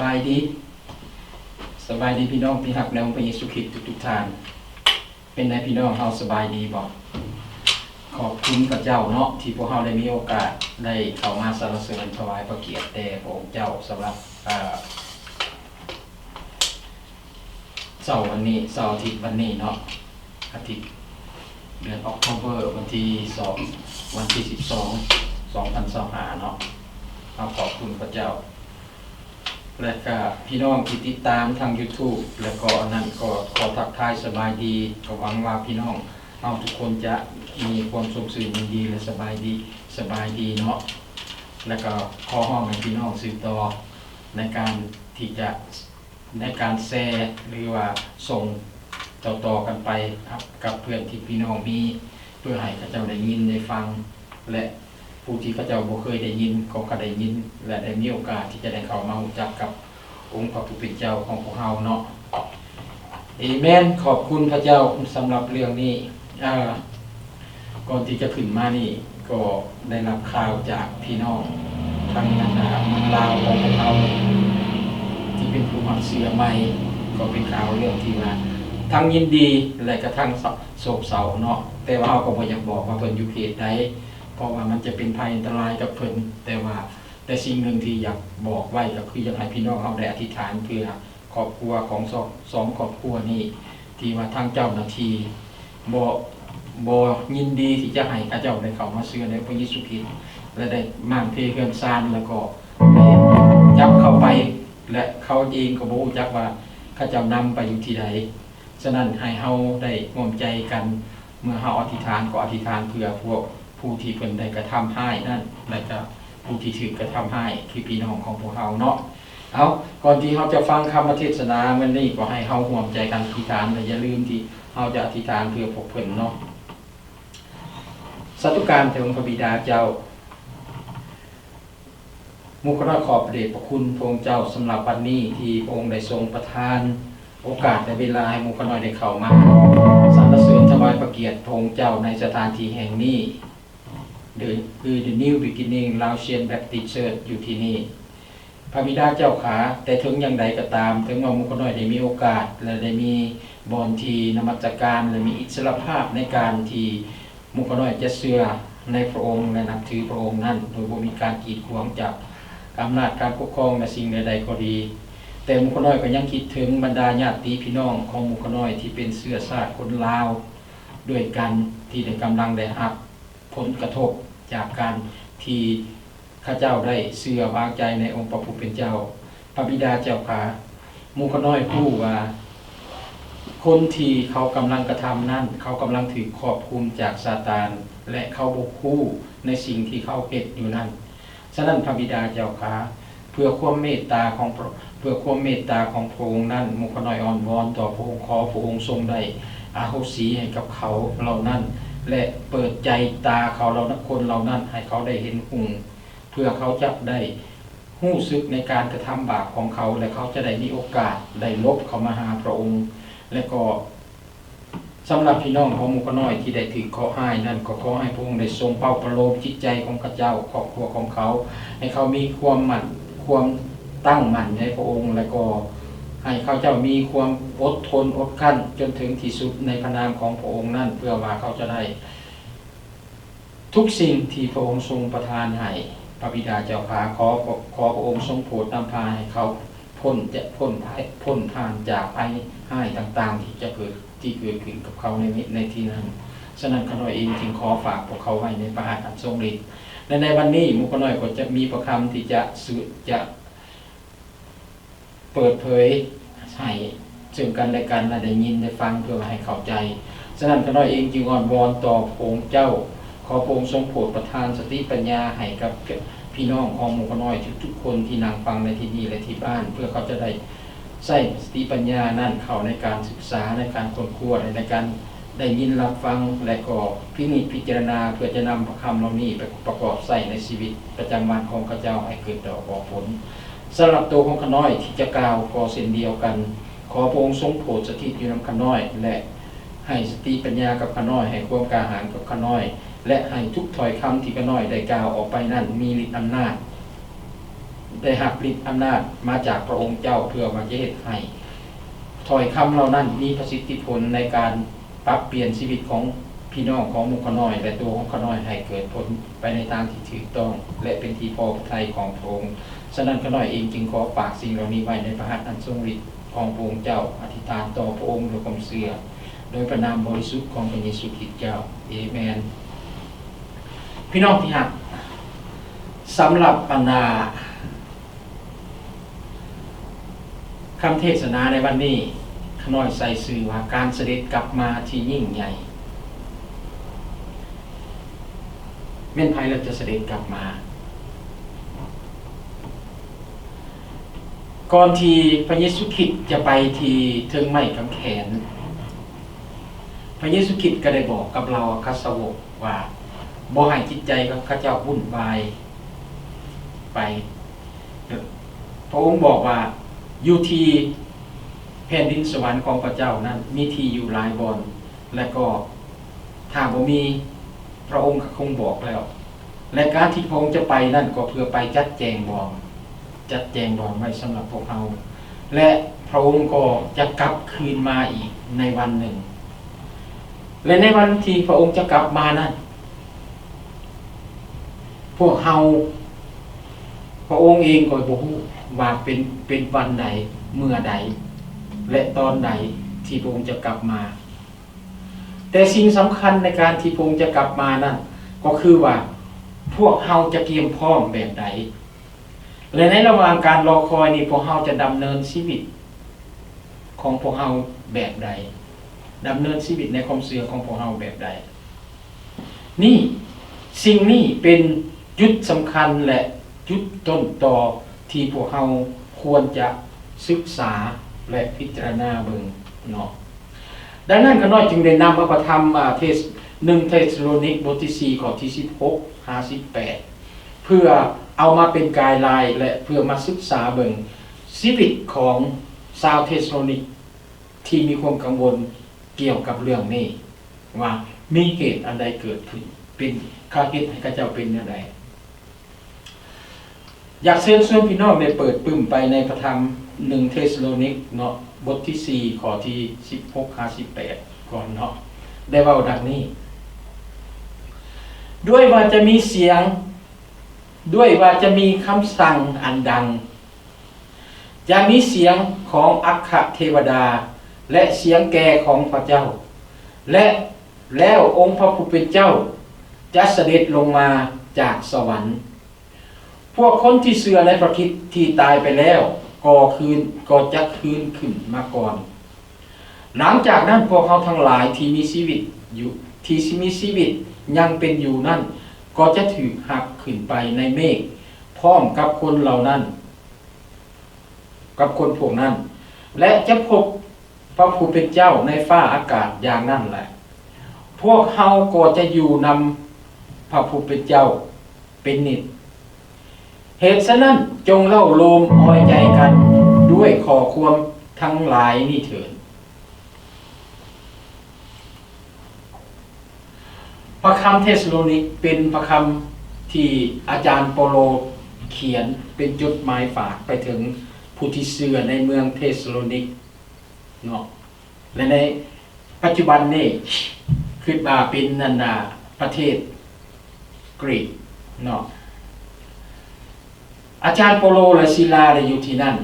บายดีสบายดีพี่น้องที่หักในองค์พระเยซูคริสต์ทุกท่านเป็นไงพี่น้องเฮาสบายดีบ่ขอบคุณพระเจ้าเนาะที่พวกเฮาได้มีโอกาสได้เข้ามาสรรเสริญถวายพระเกียรติแด่พระองค์เจ้าสำหรับเสาร์วันนี้เสาร์อาทิตย์วันนี้เนาะอาทิตย์เดือนออกโทเบอร์วันที่2วันที่12 2025เนาะขอบคุณพระเจ้าและก็พี่น้องที่ติดตามทาง YouTube แล้วก็นั่นก็ขอทักทายสบายดีก็หวังว่าพี่น้องเอาทุกคนจะมีความสุขสื่นดีและสบายดีเนาะแล้วก็ขอห้องให้พี่น้องสืบต่อในการที่จะในการแชร์หรือว่าส่งต่อกันไปกับเพื่อนที่พี่น้องมีเพื่อให้เขาเจ้าได้ยินได้ฟังและผู้ที่เขาเจ้าบ่เคยได้ยินก็ได้ยินและได้มีโอกาสที่จะได้เข้ามารู้จักกับองค์พระผู้เป็นเจ้าของพวกเราเนาะเอเมนขอบคุณพระเจ้าสำหรับเรื่องนี้ก่อนที่จะขึ้นมานี่ก็ได้รับข่าวจากพี่น้องทางเมืองลาวของพวกเราที่เป็นผู้มาเชื่อใหม่ก็เป็นข่าวเรื่องที่ว่าทั้งยินดีและกระทั่งโศกเศร้าเนาะแต่ว่าเราก็บ่อยากบอกว่าเพิ่นอยู่เขตใดเพราะว่ามันจะเป็นภัยอันตรายกับเพิ่นแต่สิ่งหนึ่งที่อยากบอกไว้ก็คืออยากให้พี่น้องเอาได้อธิษฐานเพื่อครอบครัวของสองครอบครัวนี้ที่ว่าทางเจ้าหน้าที่บ่ยินดีที่จะให้ข้าเจ้าได้เข้ามาเชื่อในพระเยซูคริสต์และได้มั่นเทเฮือนซานแล้วก็ได้จับเข้าไปและเขาเองก็บ่รู้จักว่าข้าเจ้านำไปอยู่ที่ใดฉะนั้นให้เฮาได้ร่วมใจกันเมื่อเฮาอธิษฐานก็อธิษฐานเพื่อพวกผู้ที่เพิ่นได้กระทำให้นั่นและก็ผู้ที่ถูกกระทำให้คือพี่น้องของพวกเฮาเนาะเอาก่อนที่เฮาจะฟังคำเทศนามื้อนี้ก็ให้เฮาร่วมใจกันอธิษฐานและอย่าลืมที่เฮาจะอธิษฐานเพื่อพวกเพิ่นเนาะสาธุการแด่องค์พระบิดาเจ้ามุขราขอบพระเดชพระคุณพระองค์เจ้าสำหรับวันนี้ที่พระองค์ได้ทรงประทานโอกาสและเวลาให้มุขน้อยได้เข้ามาสรรเสริญถวายพระเกียรติพระองค์เจ้าในสถานที่แห่งนี้คือ The New Beginning Laotian Baptist Church อยู่ที่นี่พระบิดาเจ้าขาแต่ถึงอย่างใดก็ตามถึงว่ามุขน้อยได้มีโอกาสและได้มีบอนทีนมัสการและมีอิสรภาพในการที่มุขน้อยจะเชื่อในพระองค์และนับถือพระองค์นั้นโดยบ่มีการกีดขวางจากอำนาจการปกครองและสิ่งใดๆก็ดีแต่มุขน้อยก็ยังคิดถึงบรรดาญาติพี่น้องของมุขน้อยที่เป็นเชื้อชาติคนลาวด้วยกันที่ได้กำลังได้รับผลกระทบจากการที่ข้าเจ้าได้เชื่อวางใจในองค์พระผู้เป็นเจ้าพระบิดาเจ้าขามุขน้อยรู้ว่าคนที่เขากำลังกระทำนั้นเขากำลังถูกครอบคุมจากซาตานและเขาบ่รู้ในสิ่งที่เขาเฮ็ดอยู่นั้นฉะนั้นพระบิดาเจ้าขาเพื่อความเมตตาของพระองค์นั้นมุขน้อยอ่อนวอนต่อพระองค์ขอพระองค์ทรงได้อาโหสิให้กับเขาเหล่านั้นและเปิดใจตาเขาเหล่านั้นคนเหล่านั้นให้เขาได้เห็นหุ่งเพื่อเขาจะได้รู้สึกในการกระทำบาปของเขาและเขาจะได้มีโอกาสได้ลบเข้ามาหาพระองค์และก็สำหรับพี่น้องของมุขน้อยที่ได้ถือข้ออ้ายนั่นก็ขอให้พระองค์ได้ทรงเป้าประโลมจิตใจของข้าเจ้าครอบครัวของเขาให้เขามีความตั้งมั่นในพระองค์และก็ให้เขาเจ้ามีความอดทนอดกั้นจนถึงที่สุดในพระนามของพระองค์นั่นเพื่อว่าเขาจะได้ทุกสิ่งที่พระองค์ทรงประทานให้พระบิดาเจ้าข้าขอพระองค์ทรงโปรดนำพาให้เขาพ้นผ่านจากภัยให้ต่างๆที่เกิดขึ้นกับเขาในที่นั้นฉะนั้นข้าน้อยเองจึงขอฝากพวกเขาไว้ในพระหัตถ์อันทรงฤทธิ์และในวันนี้มุขน้อยก็จะมีประคำที่จะเปิดเผยให้ซึ่งกันและกันและได้ยินได้ฟังเพื่อให้เข้าใจฉะนั้นข้าน้อยเองจึงอ้อนวอนต่อพระองค์เจ้าขอพระองค์ทรงโปรดประทานสติปัญญาให้กับพี่น้องของมุขน้อยทุกคนที่นั่งฟังในที่นี้และที่บ้านเพื่อเขาจะได้ใช้สติปัญญานั่นเข้าในการศึกษาในการค้นคว้าในการได้ยินรับฟังและก็พิจารณาเพื่อจะนำคำเหล่านี้ไปประกอบใส่ในชีวิตประจำวันของข้าเจ้าให้เกิดดอกออกผลสำหรับตัวของข้าน้อยที่จะกล่าวก็เช่นเดียวกันขอพระองค์ทรงโปรดสถิตอยู่นำข้าน้อยและให้สติปัญญากับข้าน้อยให้ความกล้าหาญกับข้าน้อยและให้ทุกถ้อยคำที่ข้าน้อยได้กล่าวออกไปนั้นมีฤทธิ์อำนาจ ได้รับฤทธิ์อำนาจมาจากพระองค์เจ้าเพื่อมาจะเฮ็ดให้ถ้อยคำเหล่านั้นมีประสิทธิผลในการปรับเปลี่ยนชีวิตของพี่น้องของหมู่ขาน้อยและตัวของขาน้อยให้เกิดผลไปในทางที่ถูกต้องและเป็นที่พอพระทัยของพระองค์ฉะนั้นขาน้อยเองจึงขอฝากสิ่งเหล่านี้ไว้ในพระหัตถ์อันทรงฤทธิ์ของพระองค์เจ้าอธิษฐานต่อพระองค์ด้วยความเชื่อโดยพระนามบริสุทธิ์ของพระเยซูคริสต์เจ้าเอเมนพี่น้องที่รักสำหรับปัญญาคำเทศนาในวันนี้ขน้อยใส่สื่อว่าการเสด็จกลับมาที่ยิ่งใหญ่เม่นไพ่เราจะเสด็จกลับมาก่อนที่พระเยซูคริสต์จะไปที่เทิงไม้กำแขนพระเยซูคริสต์ก็ได้บอกกับเราคัสาวกว่าบ่ให้จิตใจของข้าเจ้าวุ่นวายไปพระองค์บอกว่าอยู่ที่แผ่นดินสวรรค์ของพระเจ้านั้นมีที่อยู่หลายบ่อนและก็ถ้าบ่มีพระองค์คงบอกแล้วและการที่พระองค์จะไปนั่นก็เพื่อไปจัดแจงบ่อนไว้สำหรับพวกเราและพระองค์ก็จะกลับคืนมาอีกในวันหนึ่งและในวันที่พระองค์จะกลับมานั้นพวกเราพระองค์เองก็บ่ฮู้ว่าเป็นวันใดเมื่อใดและตอนใดที่พระองค์จะกลับมาแต่สิ่งสำคัญในการที่พระองค์จะกลับมานั้นก็คือว่าพวกเราจะเตรียมพร้อมแบบใดและในระหว่างการรอคอยนี้พวกเราจะดำเนินชีวิตของพวกเราแบบใดดำเนินชีวิตในความเชื่อของพวกเราแบบใดนี่สิ่งนี้เป็นจุดสำคัญและจุดต้นตอที่พวกเราควรจะศึกษาและพิจารณาเบิ่งเนาะดังนั้นก็น้อยจึงได้นำพระธรรม1 เทสโลนิกบทที่4ข้อที่16-58เพื่อเอามาเป็นไกด์ไลน์และเพื่อมาศึกษาเบิ่งชีวิตของชาวเทสโลนิกที่มีความกังวลเกี่ยวกับเรื่องนี้ว่ามีเหตุอันใดเกิดขึ้นเป็นข้าเหตุให้ข้าเจ้าเป็นอย่างไรอยากเชิญชวนพี่น้องได้เปิดปึ้มไปในพระธรรม1 เทสโลนิกเนาะบทที่4ข้อที่16-58ก่อนเนาะได้เว้าดังนี้ด้วยว่าจะมีเสียงด้วยว่าจะมีคำสั่งอันดังจะมีเสียงของอัคคเทวดาและเสียงแก่ของพระเจ้าและแล้วองค์พระผู้เป็นเจ้าจะเสด็จลงมาจากสวรรค์พวกคนที่เชื่อในพระคริสต์ที่ตายไปแล้วก็จะคืนขึ้นมาก่อนหลังจากนั้นพวกเขาทั้งหลายที่มีชีวิตยังเป็นอยู่นั่นก็จะถูกหักขึ้นไปในเมฆพร้อมกับคนเหล่านั้นกับคนพวกนั้นและจะพบพระผู้เป็นเจ้าในฟ้าอากาศอย่างนั้นแหละพวกเขาก็จะอยู่นำพระผู้เป็นเจ้าเป็นนิจเหตุฉะนั้นจงเล่าโลมอ้อยใจกันด้วยขอความทั้งหลายนี่เถิดพระคำเทสโลนิกเป็นพระคำที่อาจารย์เปโลเขียนเป็นจดหมายฝากไปถึงผู้ที่เชื่อในเมืองเทสโลนิกเนาะและในปัจจุบันนี้ขึ้นมาเป็นประเทศกรีกเนาะอาจารย์เปโลและศิลาได้อยู่ที่นั่น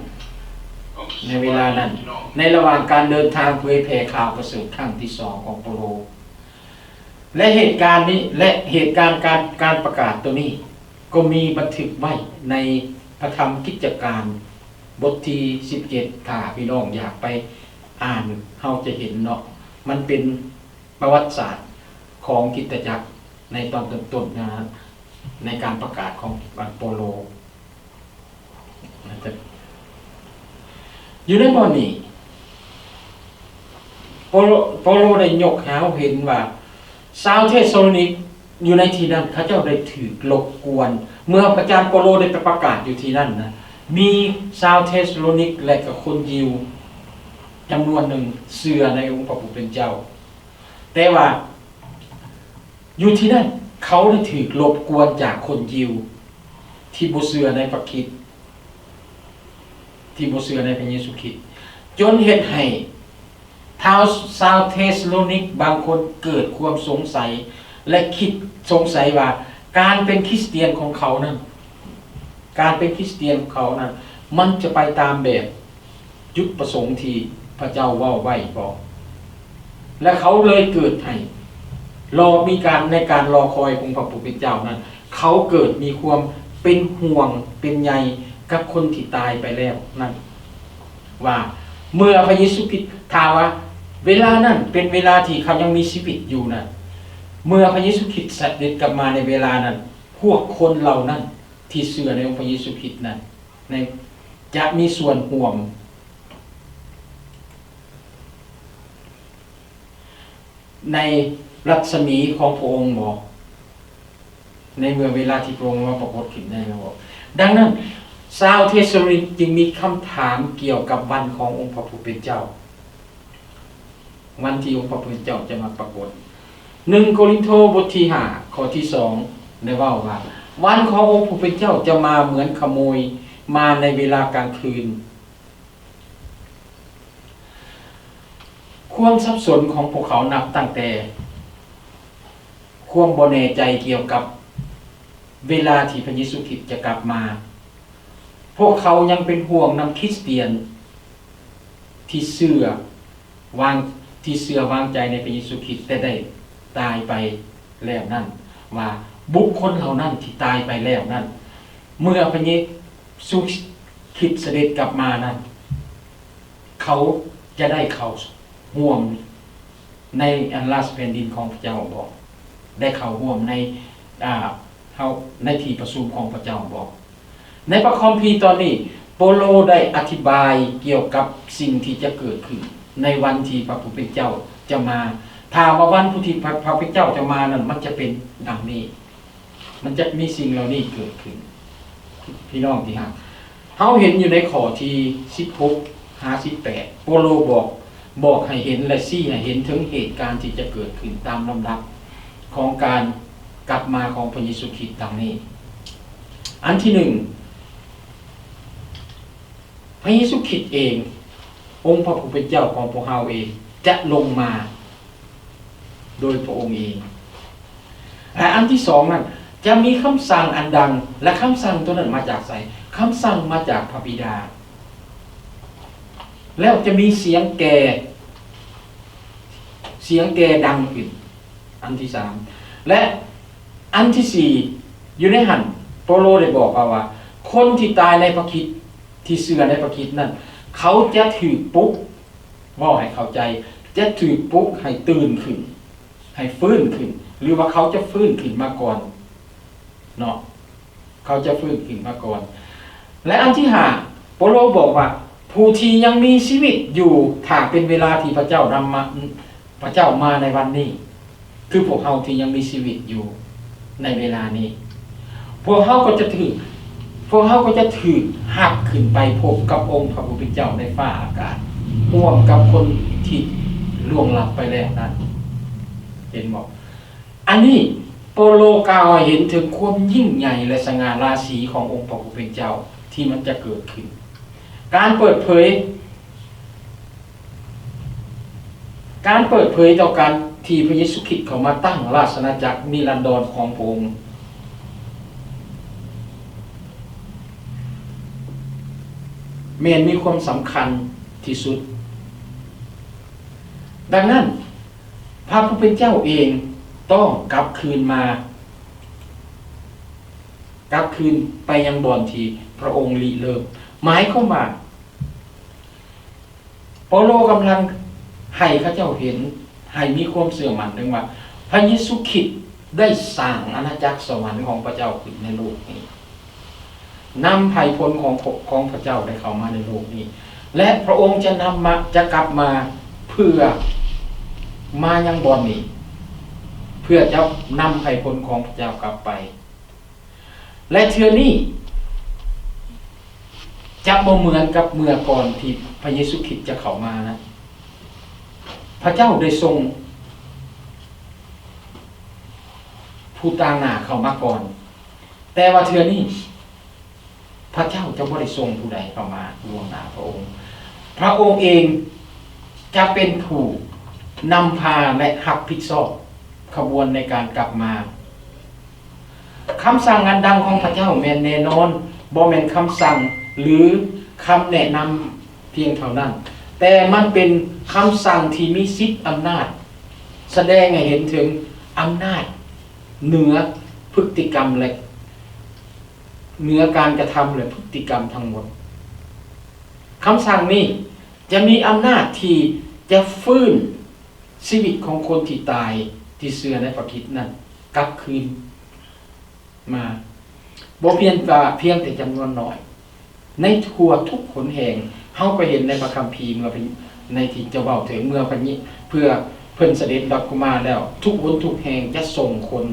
ในเวลานั้นในระหว่างการเดินทางเผยแผ่ข่าวประเสริฐครั้งที่2ของเปโลและเหตุการณ์นี้และเหตุการณ์การประกาศตัวนี้ก็มีบันทึกไว้ในพระธรรมกิจการบทที่17ถ้าพี่น้องอยากไปอ่านเฮาจะเห็นเนาะมันเป็นประวัติศาสตร์ของคริสตจักรในตอนต้นๆนะในการประกาศของเปโลอยู่ในบ่อนี้โปโลได้ยกหาเห็นว่าชาวเทสโลนิกอยู่ในที่นั้นเขาเจ้าได้ถือรบกวนเมื่ออาจารย์เปโลได้ไปประกาศอยู่ที่นั่นนะมีชาวเทสโลนิกและกับคนยิวจำนวนหนึ่งเชื่อในองค์พระผู้เป็นเจ้าแต่ว่าอยู่ที่นั่นเขาได้ถือรบกวนจากคนยิวที่บ่เชื่อในพระคริสต์ ที่บ่เชื่อในพระเยซูคริสต์จนเฮ็ดให้ชาวเทสโลนิกบางคนเกิดความสงสัยและคิดสงสัยว่าการเป็นคริสเตียนของเขานั้นการเป็นคริสเตียนของเขานั้นมันจะไปตามแบบจุดประสงค์ที่พระเจ้าเว้าไว้บ่และเขาเลยเกิดให้มีการในการรอคอยของพระผู้เป็นเจ้านั้นเขาเกิดมีความเป็นห่วงเป็นใยกับคนที่ตายไปแล้วนั่นว่าเมื่อพระเยซูคริสต์ถามว่าเวลานั้นเป็นเวลาที่เขายังมีชีวิตอยู่นะเมื่อพระเยซูคริสต์เสด็จกลับมาในเวลานั้นพวกคนเหล่านั้นที่เชื่อในองค์พระเยซูคริสต์นั้นจะมีส่วนห่วงในรัศมีของพระองค์บ่ในเมื่อเวลาที่พระองค์มาปรากฏขึ้นในโลกดังนั้นชาวเทสโลนิกจึงมีคำถามเกี่ยวกับวันขององค์พระผู้เป็นเจ้าวันที่องค์พระผู้เป็นเจ้าจะมาปรากฏ1โครินธ์บทที่5ข้อที่2ได้ว่าวันขององค์ผู้เป็นเจ้าจะมาเหมือนขโมยมาในเวลากลางคืนความสับสนของพวกเขานับตั้งแต่ความบ่แน่ใจเกี่ยวกับเวลาที่พระเยซูคริสต์จะกลับมาพวกเขายังเป็นห่วงนำคริสเตียนที่เชื่อวางใจในพระเยซูคริสต์แต่ได้ตายไปแล้วนั่นว่าบุคคลเหล่านั้นที่ตายไปแล้วนั่นเมื่อพระเยซูคริสต์เสด็จกลับมานั้นเขาจะได้เข้าร่วมในอันราชแผ่นดินของพระเจ้าบอกได้เข้าร่วมในที่ประชุมของพระเจ้าบอกในพระคัมภีร์ตอนนี้โปโลได้อธิบายเกี่ยวกับสิ่งที่จะเกิดขึ้นในวันที่พระผู้เป็นเจ้าจะมาถ้าว่าวันที่พระผู้เป็นเจ้าจะมานั้นมันจะเป็นดังนี้มันจะมีสิ่งเหล่านี้เกิดขึ้นพี่น้องที่รักเฮาเห็นอยู่ในข้อที่16-18โปโลบอกให้เห็นและชี้ให้เห็นถึงเหตุการณ์ที่จะเกิดขึ้นตามลำดับของการกลับมาของพระเยซูคริสต์ดังนี้อันที่1พระเยซูคริสต์เององค์พระผู้เป็นเจ้าของพวกเราเองจะลงมาโดยพระองค์เองและอันที่2นั้นจะมีคำสั่งอันดังและคำสั่งตัวนั้นมาจากไสคำสั่งมาจากพระบิดาแล้วจะมีเสียงแก่ดังขึ้นอันที่3และอันที่4อยู่ในหันโปโลได้บอกว่าคนที่ตายในพระคริสต์ที่เชื่อในพระคริสต์นั้นเขาจะถูกปลุกว่าให้เข้าใจจะถูกปลุกให้ตื่นขึ้นให้ฟื้นขึ้นหรือว่าเขาจะฟื้นขึ้นมาก่อนเนาะเขาจะฟื้นขึ้นมาก่อนและอันที่5โปโลบอกว่าผู้ที่ยังมีชีวิตอยู่ถ้าเป็นเวลาที่พระเจ้มาในวันนี้คือพวกเราที่ยังมีชีวิตอยู่ในเวลานี้พวกเขาก็จะถูกหักขึ้นไปพบกับองค์พระผู้เป็นเจ้าในฟ้าอากาศร่วมกับคนที่ล่วงลับไปแล้วนั้นเห็นบอกอันนี้โปโลกล่าวให้เห็นถึงความยิ่งใหญ่และสง่าราศีขององค์พระผู้เป็นเจ้าที่มันจะเกิดขึ้นการเปิดเผยต่อการที่พระเยซูคริสต์เข้ามาตั้งราชอาณาจักรนิรันดรของพระองค์มีความสำคัญที่สุดดังนั้นพระผู้เป็นเจ้าเองต้องกลับคืนไปยังบ่อนที่พระองค์ริเริ่มหมายเข้ามาเปาโลกำลังให้ข้าเจ้าเห็นให้มีความเสื่อมั่นถึงว่าพระเยซูคริสต์ได้สร้างอาณาจักรสวรรค์ของพระเจ้าขึ้นในโลกนี้นำไถ่ผลของพระเจ้าได้เข้ามาในโลกนี้และพระองค์จะกลับมาเพื่อมายังบ่อนนี้เพื่อจะนำไถ่ผลของพระเจ้ากลับไปและเทื่อนี้จะบ่เหมือนกับเมื่อก่อนที่พระเยซูคริสต์จะเข้ามานะพระเจ้าได้ทรงผู้ต่างหน้าเข้ามาก่อนแต่ว่าเทื่อนี้ พระเจ้าจะบ่ได้ทรงผู้ใดเข้ามาล่วงหน้าพระองค์พระองค์เองจะเป็นผู้นำพาและรับผิดชอบขบวนในการกลับมาคำสั่งอันดังของพระเจ้าแม่นแน่นอนบ่แม่นคำสั่งหรือคำแนะนำเพียงเท่านั้นแต่มันเป็นคำสั่งที่มีสิทธิอำนาจแสดงให้เห็นถึงอำนาจเหนือพฤติกรรมและเหนือการกระทำและพฤติกรรมทั้งหมดคำสั่งนี้จะมีอำนาจที่จะฟื้นชีวิตของคนที่ตายที่เชื่อในพระคริสต์นั้นกลับคืนมาบ่เพียงแต่จำนวนน้อยในทั่วทุกหนแห่งเฮาก็เห็นในพระคัมภีร์เมื่อในที่จะเว้าถึงเมื่อพระนี้เพื่อเพิ่นเสด็จดับกุมาแล้วทุกหนทุกแห่งจะส่งคน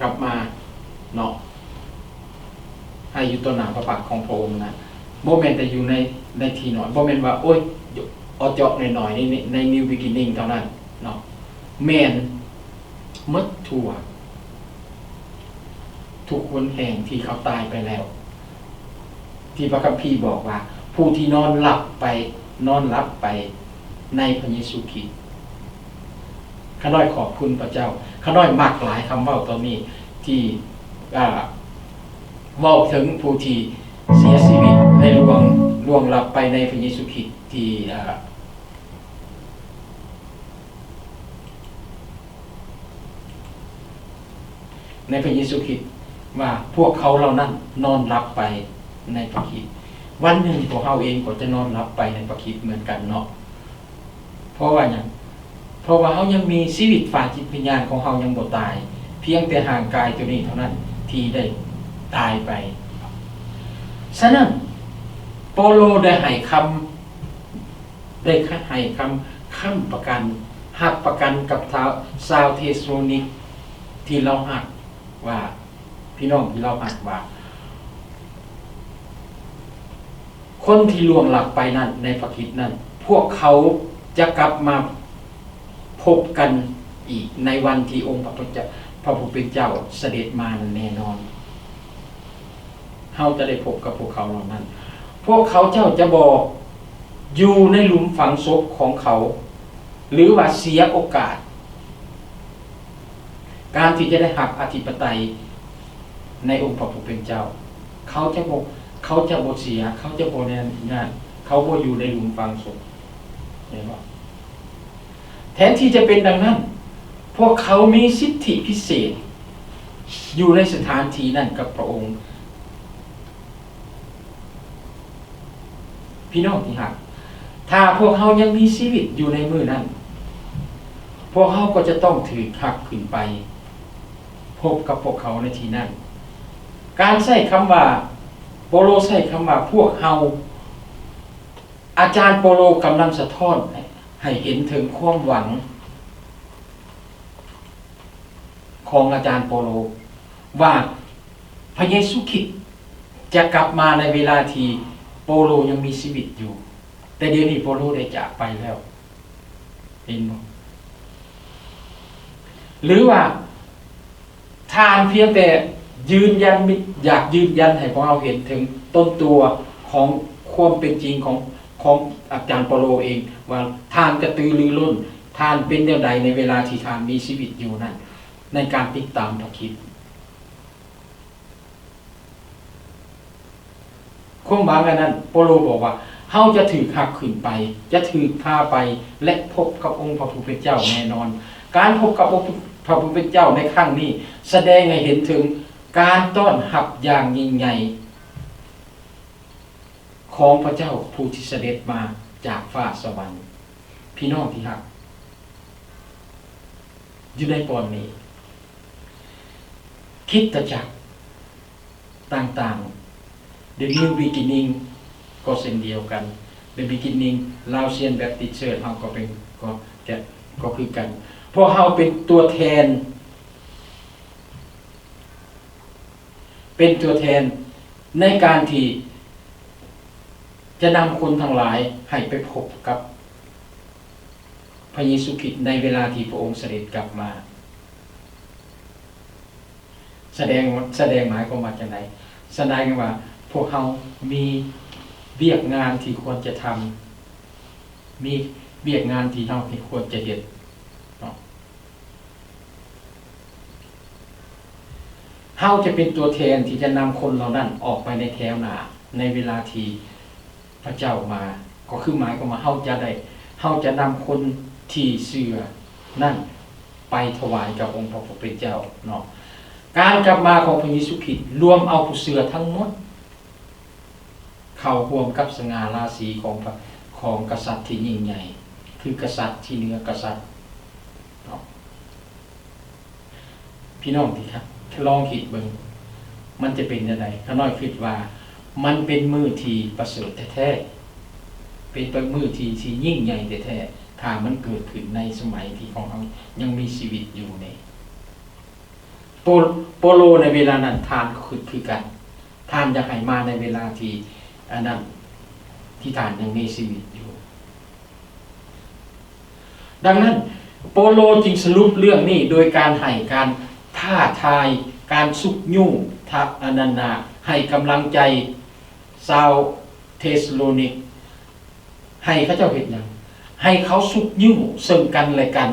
กลับมาเนาะให้อยู่ต่อหน้าพระพักตร์ของพระองค์นะบ่แม่นแต่อยู่ในที่น้อยบ่แม่นว่าโอ้ยเอาเจาะหน่อยๆใน New Beginning เท่านั้นเนาะแม่นหมดทั่วทุกคนแห่งที่เขาตายไปแล้วที่พระคัมภีร์บอกว่าผู้ที่นอนหลับไปในพระเยซูคริสต์ข้าน้อยขอบคุณพระเจ้าข้าน้อยมักหลายคำเว้าตอนนี้ที่เว้าถึงผู้ที่เสียชีวิตในล่วงหลับไปในพระเยซูคริสต์ที่ในพระเยซูคริสต์ว่าพวกเขาเหล่านั้นนอนหลับไปในพระคริสต์วันหนึ่งพวกเขาเองก็จะนอนหลับไปในพระคริสต์เหมือนกันเนาะเพราะว่าอย่างเพราะว่าเขายังมีชีวิตฝ่ายจิตวิญญาณของเขายังบ่ตายเพียงแต่ห่างกายตัวนี้เท่านั้นที่ได้ตายไปฉะนั้นเปาโลได้ให้คำประกันหักประกันกับชาวเทสโลนิกที่เราหักว่าพี่น้องที่เราหักว่าคนที่ล่วงหลับไปนั้นในพระคริสต์นั้นพวกเขาจะกลับมาพบกันอีกในวันที่องค์พระผู้เป็นเจ้าเสด็จมาแน่นอนเราจะได้พบกับพวกเขาเหล่านั้นพวกเขาเจ้าจะบอกอยู่ในหลุมฝังศพของเขาหรือว่าเสียโอกาสการที่จะได้หักอธิปไตยในองค์พระผู้เป็นเจ้าเขาจะบ่เสียเขาจะบ่แน่นานเขาบ่อยู่ในหลุมฝังศพเห็นบ่แทนที่จะเป็นดังนั้นพวกเขามีสิทธิพิเศษอยู่ในสถานที่นั้นกับพระองค์พี่น้องที่หักถ้าพวกเขายังมีชีวิตอยู่ในมือนั้นพวกเขาก็จะต้องถือหักขึ้นไปพบกับพวกเขาในที่นั้นการใช้คำว่าโปโลใช้คำว่าพวกเฮาอาจารย์โปโลกำลังสะท้อนให้เห็นถึงความหวังของอาจารย์โปโลว่าพระเยซูคริสต์จะกลับมาในเวลาที่โปโลยังมีชีวิตอยู่แต่เดี๋ยวนี้โปโลได้จากไปแล้วเห็นบ่หรือว่าทานเพียงแต่ยืนยันอยากยืนยันให้พวกเราเห็นถึงต้นตัวของความเป็นจริงของอาจารย์โปโลเองว่าทานกระตือรือร้นทานเป็นแนวใดในเวลาที่ทานมีชีวิตอยู่นั้นในการติดตามพระคริสต์ความหวังอันนั้นโปโลบอกว่าเฮาจะถือหักขึ้นไปจะถือพาไปและพบกับองค์พระผู้เป็นเจ้าแน่นอนการพบกับองค์พระผู้เป็นเจ้าในครั้งนี้แสดงให้เห็นถึงการต้อนรับอย่างยิ่งใหญ่ของพระเจ้าผู้ที่เสด็จมาจากฟ้าสวรรค์พี่น้องที่รักอยู่ในตอนนี้คริสตจักรต่างๆ The New Beginning ก็เช่นเดียวกัน The Beginning Laosian Baptist Church เฮาก็คือกันเพราะเฮาเป็นตัวแทนในการที่จะนำคนทั้งหลายให้ไปพบกับพระเยซูคริสต์ในเวลาที่พระองค์เสด็จกลับมาแสดงหมายความว่าจังได แสดงว่าพวกเขามีเวียกงานที่ควรจะทำมีเวียกงานที่เราควรจะเฮ็ดเฮาจะเป็นตัวแทนที่จะนำคนเหล่านั้นออกไปในแถวหน้าในเวลาที่พระเจ้ามาก็คือหมายความว่าเฮาจะนำคนที่เชื่อนั่นไปถวายกับองค์พระผู้เป็นเจ้าเนาะการกลับมาของพระเยซูคริสต์รวมเอาผู้เชื่อทั้งหมดเข้าร่วมกับสง่าราศีของกษัตริย์ที่ยิ่งใหญ่คือกษัตริย์ที่เหนือกษัตริย์เนาะพี่น้องที่ครับลองคิดเบิ่งมันจะเป็นยังไงข้าน้อยคิดว่ามันเป็นมือที่ประเสริฐแท้ๆเป็นมือที่ยิ่งใหญ่แท้ๆถ้ามันเกิดขึ้นในสมัยที่ของเรายังมีชีวิตอยู่ในโปโลในเวลานั้นทานคือกันทานจะให้มาในเวลาที่อันนั้นที่ทานยังมีชีวิตอยู่ดังนั้นโปโลจึงสรุปเรื่องนี้โดยการให้การท้าทายการสุกยุ่งทักอนันนาให้กำลังใจชาวเทสโลนิกให้เขาเจ้าเห็นอย่างให้เขาสุกยุ่งซึ่งกันและกัน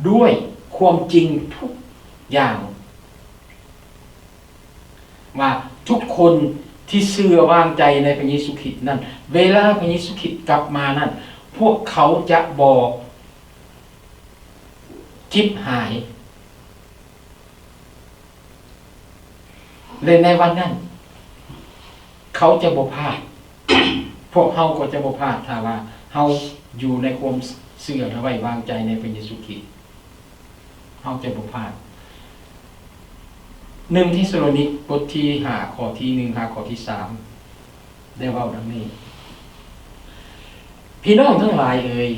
ด้วยความจริงทุกอย่างว่าทุกคนที่เชื่อวางใจในพระเยซูคริสต์นั้นเวลาพระเยซูคริสต์กลับมานั้นพวกเขาจะบอกจิบหายเลยในวันนั้นเขาจะบ่พลาด พวกเฮาก็จะบ่พลาดถ้าว่าเฮาอยู่ในความเชื่อและไว้วางใจในพระเยซูคริสต์เฮาจะบ่พลาด1 เทสโลนิกบทที่5ข้อที่1หาข้อที่3ได้เว้าดังนี้พี่น้องทั้งหลายเอ่ย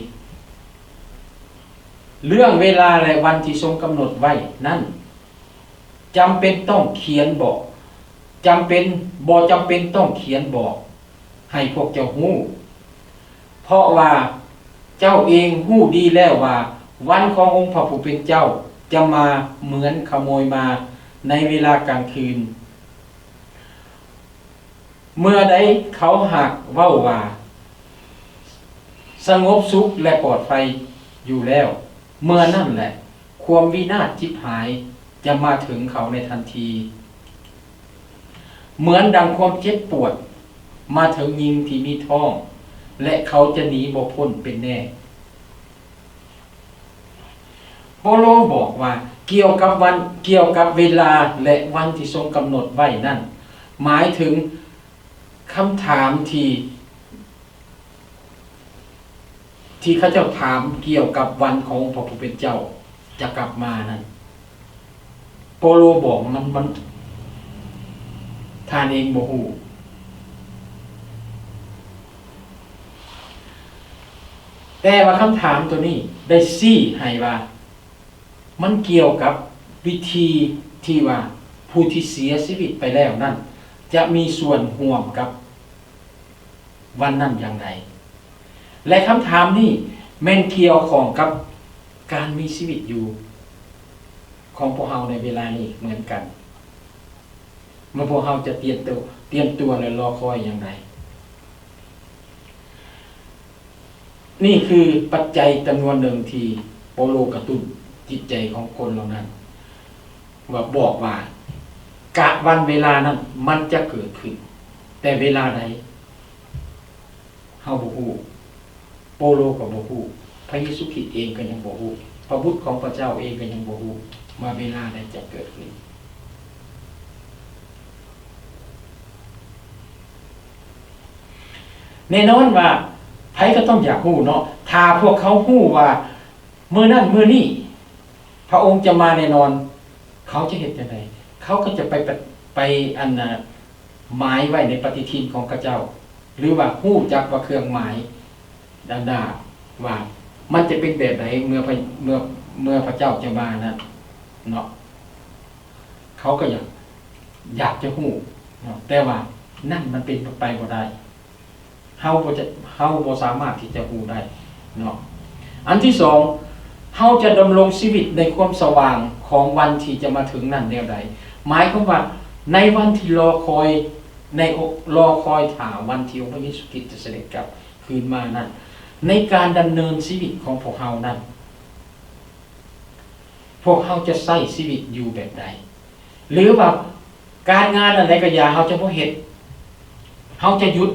เรื่องเวลาและวันที่ทรงกำหนดไว้นั้นจำเป็นต้องเขียนบอกจำเป็นต้องเขียนบอกให้พวกเจ้าฮู้เพราะว่าเจ้าเองฮู้ดีแล้วว่าวันขององค์พระผู้เป็นเจ้าจะมาเหมือนขโมยมาในเวลากลางคืนเมื่อใดเขาหากเว้าว่าสงบสุขและปลอดภัยอยู่แล้วเมื่อนั่นแหละความวินาศชิบหายจะมาถึงเขาในทันทีเหมือนดังความเจ็บปวดมาถึงยิงที่มีท้องและเขาจะหนีบ่พ้นเป็นแน่โปโลบอกว่าเกี่ยวกับเวลาและวันที่ทรงกำหนดไว้นั่นหมายถึงคำถามที่เขาเจ้าถามเกี่ยวกับวันของพระผู้เป็นเจ้าจะกลับมานั่นโปโลบอกมันทานเองบ่ฮู้แต่ว่าคำถามตัวนี้ได้ชี้ให้ว่ามันเกี่ยวกับวิธีที่ว่าผู้ที่เสียชีวิตไปแล้วนั่นจะมีส่วนร่วมกับวันนั้นอย่างไรและคำถามนี้แม่นเกี่ยวข้องกับการมีชีวิตอยู่ของพวกเราในเวลานี้เหมือนกันเมื่อพวกเราจะเตรียมตัวและรอคอยอย่างไรนี่คือปัจจัยจำนวนหนึ่งที่โปโลกระตุ้นจิตใจของคนเหล่านั้นว่าบอกว่ากะวันเวลานั้นมันจะเกิดขึ้นแต่เวลาใดเฮาบ่ฮู้โปโลก็บ่ฮู้พระเยซูคริสต์เองก็ยังบ่ฮู้พระบุตรของพระเจ้าเองก็ยังบ่ฮู้ว่าเวลาใดจะเกิดขึ้นแน่นอนว่าไผก็ต้องอยากฮู้เนาะถ้าพวกเขาฮู้ว่ามื้อนั้นมื้อนี้พระองค์จะมาแน่นอนเขาจะเฮ็ดจังได๋เขาก็จะไปอันหมายไว้ในปฏิทินของพระเจ้าหรือว่าฮู้จักว่าเครื่องหมายดาว่ามันจะเป็นแบบไหนเมื่อพระเจ้าจะมานั้นเนาะเขาก็อยากจะฮู้เนาะแต่ว่านั่นมันเป็นไปบ่ได้เฮาบ่สามารถที่จะฮู้ได้เนาะอันที่สองเฮาจะดำรงชีวิตในความสว่างของวันที่จะมาถึงนั่นแนวใดหมายความว่า ในวันที่รอคอยในรอคอยถามวันที่องค์พระเยซูคริสต์จะเสด็จกลับคืนมานั้นในการดำเนินชีวิตของพวกเฮานั้นพวกเฮาจะใช้ชีวิตอยู่แบบใดหรือว่าการงานอะไรก็อย่าเฮาจะบ่เฮ็ดเฮาจะหยุด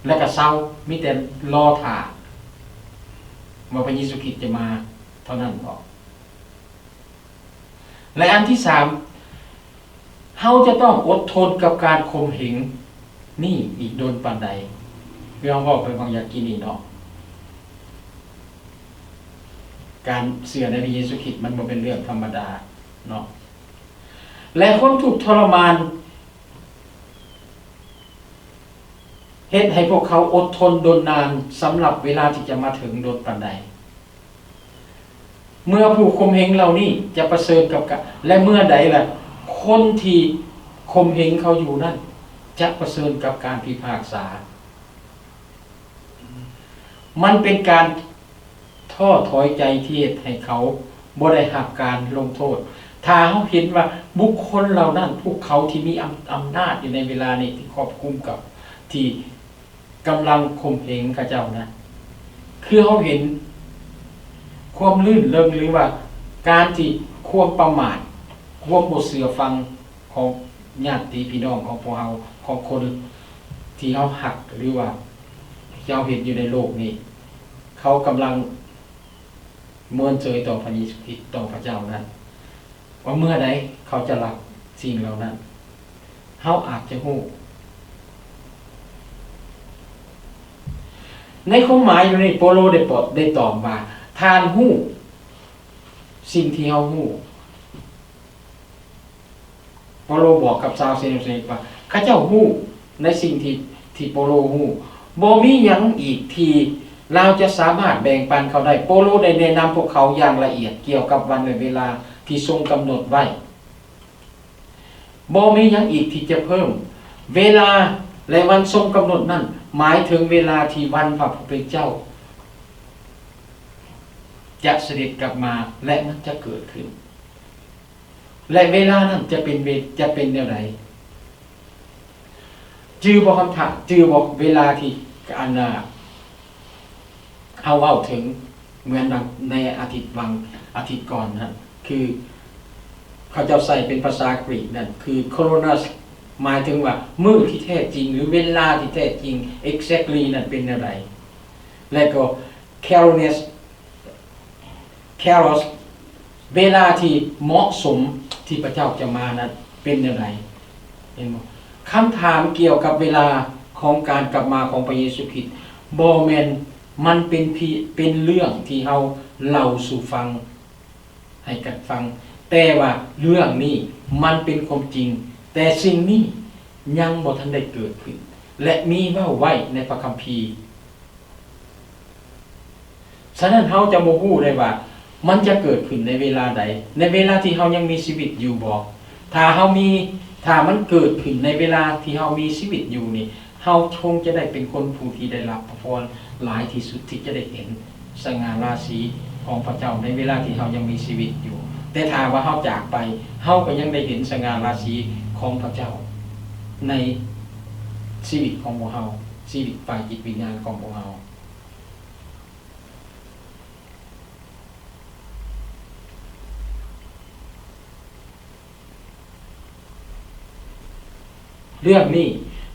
แล้วก็เศร้ามีแต่รอท่าว่าพระเยซูคริสต์จะมาเท่านั้นพอและอันที่3เฮาจะต้องอดทนกับการข่มเหงนี่อีกโดนปานใดเรื่องว่าไปบางอย่างกินนี่เนาะการเชื่อในพระเยซูคริสต์มันบ่เป็นเรื่องธรรมดาเนาะและคนถูกทรมานเฮ็ดให้พวกเขาอดทนโดนนานสำหรับเวลาที่จะมาถึงโดนปานใดเมื่อผู้ข่มเหงเหล่านี้จะประเสริฐกับและเมื่อใดล่ะคนที่ข่มเหงเขาอยู่นั่นจะประเสริฐกับการพิพากษามันเป็นการท้อถอยใจที่เฮ็ดให้เขาบ่ได้รับการลงโทษถ้าเขาเห็นว่าบุคคลเหล่านั้นพวกเขาที่มีอำนาจอยู่ในเวลานี้ที่ครอบคุมกับที่กำลังข่มเหงเขาเจ้านะคือเขาเห็นความลื่นเริงหรือว่าการที่ความประมาทความบ่เชื่อฟังของญาติพี่น้องของพวกเราของคนที่เขาหักหรือว่าที่เราเห็นอยู่ในโลกนี้เขากำลังเมินเฉยต่อพระเยซูคริสต์ต่อพระเจ้านั้นว่าเมื่อใดเขาจะรับสิ่งเหล่านั้นเขาอาจจะฮู้ในความหมายอยู่ในโปโลได้ตอบว่าทานฮู้สิ่งที่เฮาฮู้โปโลบอกกับชาวเซโนเซว่าข้าเจ้าฮู้ในสิ่งที่โปโลฮู้บ่มีหยังอีกที่เราจะสามารถแบ่งปันเขาได้โปโลได้แนะนำพวกเขาอย่างละเอียดเกี่ยวกับวันและเวลาที่ทรงกำหนดไว้บ่มีหยังอีกที่จะเพิ่มเวลาและวันทรงกำหนดนั้นหมายถึงเวลาที่วันพระผู้เป็นเจ้าจะเสด็จกลับมาและมันจะเกิดขึ้นและเวลานั้นจะเป็นแนวไหนจื่อบ่คำถามจื่อบ่เวลาที่อันเอาเว้าถึงเหมือนในอาทิตย์ก่อนนั้นคือเขาจะใส่เป็นภาษากรีกนั่นคือ Chronos หมายถึงว่ามื้อที่แท้จริงหรือเวลาที่แท้จริง exactly นั่นเป็นอะไรและก็ Kairos เวลาที่เหมาะสมที่พระเจ้าจะมานั้นเป็นอะไรเห็นบ่คำถามเกี่ยวกับเวลาของการกลับมาของพระเยซูคริสต์บ่แม่นมันเป็นเรื่องที่เฮาเล่าสู่ฟังให้กันฟังแต่ว่าเรื่องนี้มันเป็นความจริงแต่สิ่งนี้ยังบ่ทันได้เกิดขึ้นและมีเว้าไว้ในพระคัมภีร์ฉะนั้นเฮาจะบ่ฮู้ได้ว่ามันจะเกิดขึ้นในเวลาใดในเวลาที่เฮายังมีชีวิตอยู่บ่ถ้ามันเกิดขึ้นในเวลาที่เฮามีชีวิตอยู่นี่เฮาคงจะได้เป็นคนผู้ที่ได้รับพระพรหลายที่สุดที่จะได้เห็นสง่าราศีของพระเจ้าในเวลาที่เฮายังมีชีวิตอยู่แต่ถ้าว่าเฮาจากไปเฮาก็ยังได้เห็นสง่าราศีของพระเจ้าในชีวิตของพวกเฮาชีวิตฝ่ายจิตวิญญาณของพวกเฮาเรื่องนี้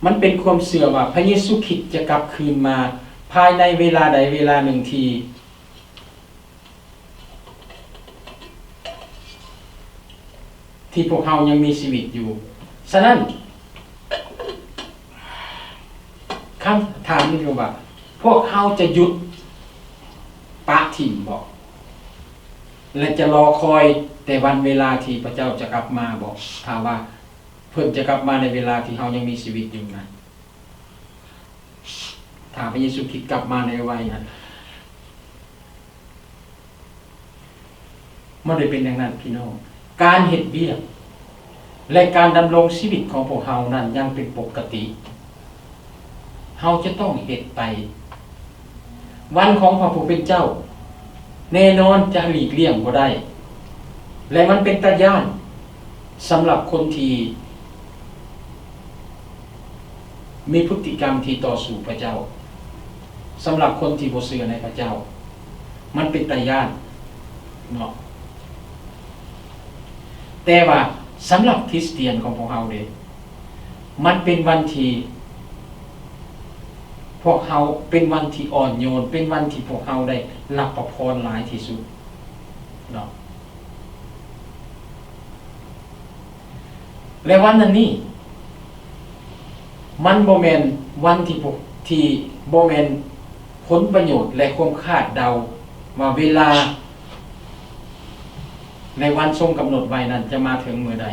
มันเป็นความเชื่อว่าพระเยซูคริสต์จะกลับคืนมาภายในเวลาใดเวลาหนึ่งที่พวกเฮายังมีชีวิตอยู่ฉะนั้นคำถามนี้คือว่าพวกเฮาจะหยุดปะถิ่มบ่และจะรอคอยแต่วันเวลาที่พระเจ้าจะกลับมาบ่ถ้าว่าเพิ่นจะกลับมาในเวลาที่เฮายังมีชีวิตอยู่นั้นถ้าพระเยซูคริสต์กลับมาในวัยนั้นมันได้เป็นอย่างนั้นพี่น้องการเฮ็ดเวียกและการดำรงชีวิตของพวกเฮานั้นยังเป็นปกติเฮาจะต้องเฮ็ดไปวันของพระผู้เป็นเจ้าแน่นอนจะหลีกเลี่ยงบ่ได้และมันเป็นตาย้านสำหรับคนที่ มีพฤติกรรมที่ต่อสู้พระเจ้าสำหรับคนที่บ่เชื่อในพระเจ้ามันเป็นตาย้านเนาะแต่ว่าสำหรับคริสเตียนของพวกเราเด้มันเป็นวันที่พวกเราเป็นวันที่อ่อนโยนเป็นวันที่พวกเราได้รับพระพรหลายที่สุดเนาะและวันนั้นนี่มันบ่แม่นวันที่บ่แม่นผลประโยชน์และความคาดเดาว่าเวลาในวันทรงกำหนดไว้นั้นจะมาถึงเมื่อใด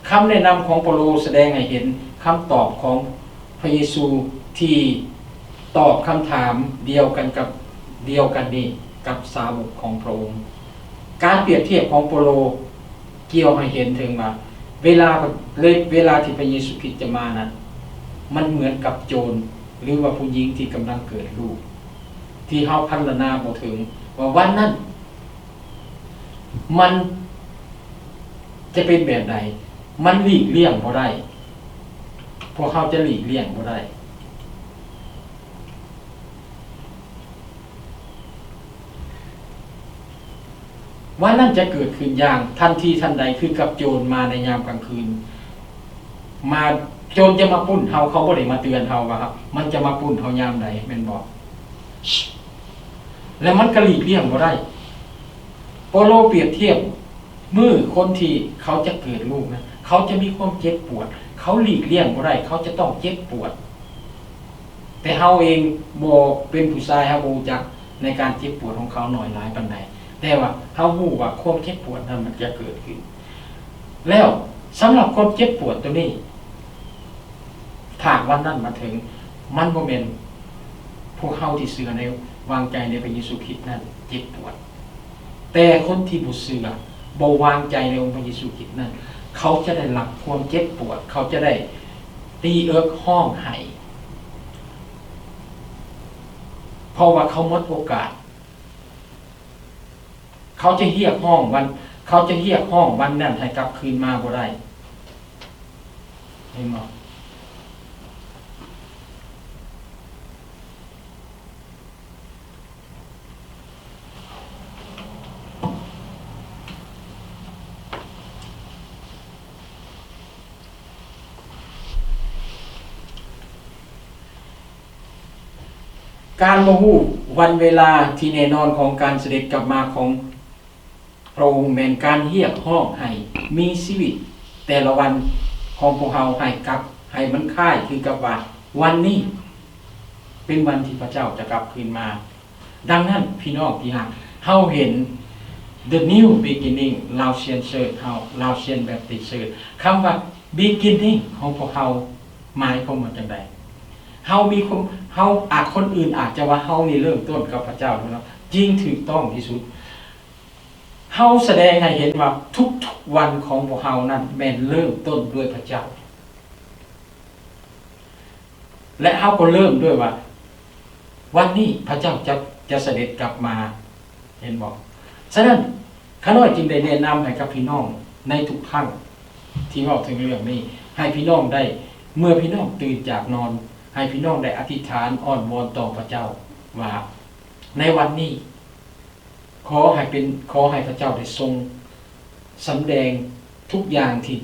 คำแนะนำของเปาโลแสดงให้เห็นคำตอบของพระเยซูที่ตอบคำถามเดียวกันนี้กับสาวกของพระองค์การเปรียบเทียบของเปาโลเกี่ยวให้เห็นถึงว่าเวลาที่พระเยซูคริสต์จะมานั้นมันเหมือนกับโจรหรือว่าผู้หญิงที่กำลังเกิดลูกที่เฮาพรรณนาบ่ถึงว่าวันนั้นมันจะเป็นแบบใดมันหลีกเลี่ยงบ่ได้พวกเขาจะหลีกเลี่ยงบ่ได้วันนั้นจะเกิดขึ้นอย่างทันทีทันใดคือกับโจรมาในยามกลางคืนมาโจรจะมาปุ้นเฮาเขาบ่ได้มาเตือนเฮาว่าครับมันจะมาปุ้นเฮายามใดแม่นบ่แล้วมันก็หลีกเลี่ยงบ่ได้โปโลเปรียบเทียบมือคนที่เขาจะเกิดลูกนะเขาจะมีความเจ็บปวดเขาหลีกเลี่ยงบ่ได้เขาจะต้องเจ็บปวดแต่เฮาเองบ่เป็นผู้ชายเฮาบ่รู้จักในการเจ็บปวดของเขาน้อยหลายปานใดแต่ว่าเฮารู้ว่าความเจ็บปวดนั้นมันจะเกิดขึ้นแล้วสำหรับความเจ็บปวดตัวนี้ถ้าวันนั้นมาถึงมันบ่แม่นพวกเฮาที่เชื่อในวางใจในพระเยซูคริสต์นั้นเจ็บปวดแต่คนที่บ่เชื่อบ่วางใจในองค์พระเยซูคริสต์นั้นเขาจะได้รับความเจ็บปวดเขาจะได้ตีเอิกห้องไห้เพราะว่าเขาหมดโอกาสเขาจะเรียกห้องวันนั้นให้กลับคืนมาบ่ได้เห็นบ่การบ่ฮู้วันเวลาที่แน่นอนของการเสด็จกลับมาของพระองค์แม่นการเรียกห้องให้มีชีวิตแต่ละวันของพวกเราให้มันคล้ายคือกับว่าวันนี้เป็นวันที่พระเจ้าจะกลับคืนมาดังนั้นพี่น้องที่รักเฮาเห็น the new beginning ลาวเชียนเชิญเฮาลาวเชียนแบบติดเชิญคำว่า beginning ของพวกเราหมายความว่าจังไดเฮาคนอื่นอาจจะว่าเฮานี่เริ่มต้นกับพระเจ้าแล้วจริงถูกต้องที่สุดเฮาแสดงให้เห็นว่าทุกวันของพวกเฮานั้นแม่นเริ่มต้นด้วยพระเจ้าและเฮาก็เริ่มด้วยว่าวันนี้พระเจ้าจะเสด็จกลับมาเห็นบ่ฉะนั้นข้าน้อยจึงได้แนะนำให้กับพี่น้องในทุกครั้งที่เว้าถึงเรื่องนี้ให้พี่น้องได้เมื่อพี่น้องตื่นจากนอนให้พี่น้องได้อธิษฐานอ้อนวอนต่อพระเจ้าว่าในวันนี้ขอให้พระเจ้าได้ทรงสำแดงทุกอย่างที่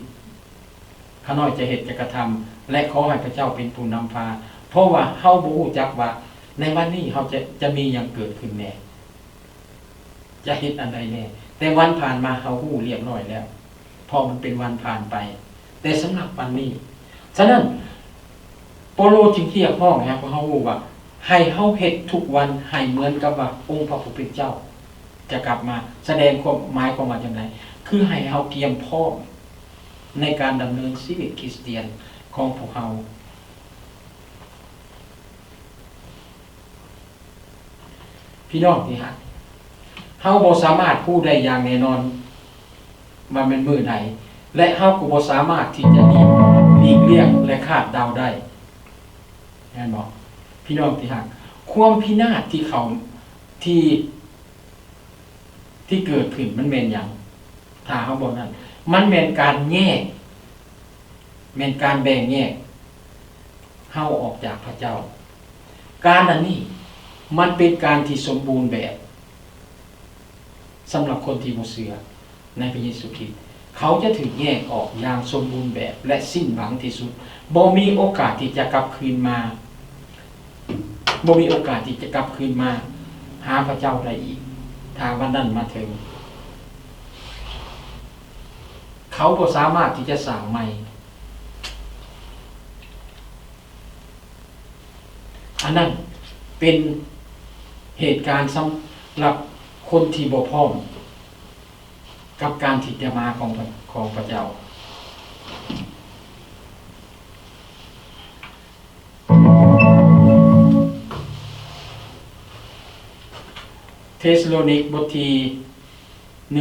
ข้าน้อยจะเฮ็ดจะกระทำและขอให้พระเจ้าเป็นผู้นำพาเพราะว่าเฮาบ่รู้จักว่าในวันนี้เฮาจะมีหยังเกิดขึ้นแน่จะเฮ็ดอันใดแน่แต่วันผ่านมาเฮารู้เรียบร้อยแล้วพอมันเป็นวันผ่านไปแต่สำหรับวันนี้ฉะนั้นโปโลจึงเรียกห้องนะครับเฮารู้ว่าให้เฮาเฮ็ดทุกวันให้เหมือนกับว่าองค์พระผู้เป็นเจ้าจะกลับมาแสดงความหมายความว่าจังไดคือให้เฮาเตรียมพร้อมในการดำเนินชีวิตคริสเตียนของพวกเฮาพี่น้องที่รักเฮาบ่สามารถพูดได้อย่างแน่นอนว่าเป็นมื้อใดและเฮาก็บ่สามารถที่จะหลีกเลี่ยงและคาดเดาได้แม่นบ่พี่น้องที่รักความพินาศที่เกิดขึ้นมันแม่นหยังถ้าเฮาบอกนั้นมันแม่นการแยกแม่นการแบ่งแยก เฮาออกจากพระเจ้าการอันนี้มันเป็นการที่สมบูรณ์แบบสำหรับคนที่บ่เชื่อในพระเยซูคริสต์เขาจะถูกแยกออกอย่างสมบูรณ์แบบและสิ้นหวังที่สุดบ่มีโอกาสที่จะกลับคืนมาบ่มีโอกาสที่จะกลับคืนมาหาพระเจ้าได้อีกถ้าวันนั้นมาถึงเขาบ่สามารถที่จะสร้างใหม่อันนั้นเป็นเหตุการณ์สำหรับคนที่บ่พร้อมกับการที่จะมาของพระเจ้าเทสโลนิกบทที่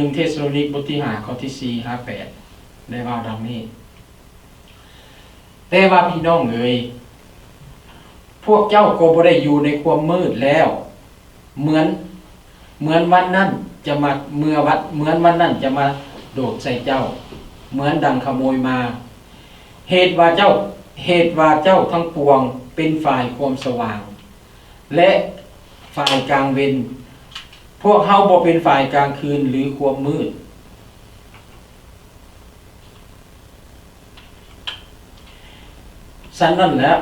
1เทสโลนิกบทที่5ข้อที่4 5 8ได้ว่าดังนี้แต่ว่าพี่น้องเอ๋ยพวกเจ้าก็บ่ได้อยู่ในความมืดแล้วเหมือนวันนั้นจะมาเหมือนวันนั้นจะมาโดดใส่เจ้าเหมือนดังขโมยมาเหตุว่าเจ้าทั้งปวงเป็นฝ่ายความสว่างและฝ่ายกลางเวรพวกเฮาบ่เป็นฝ่ายกลางคืนหรือความมืดฉะนั้นแล้ว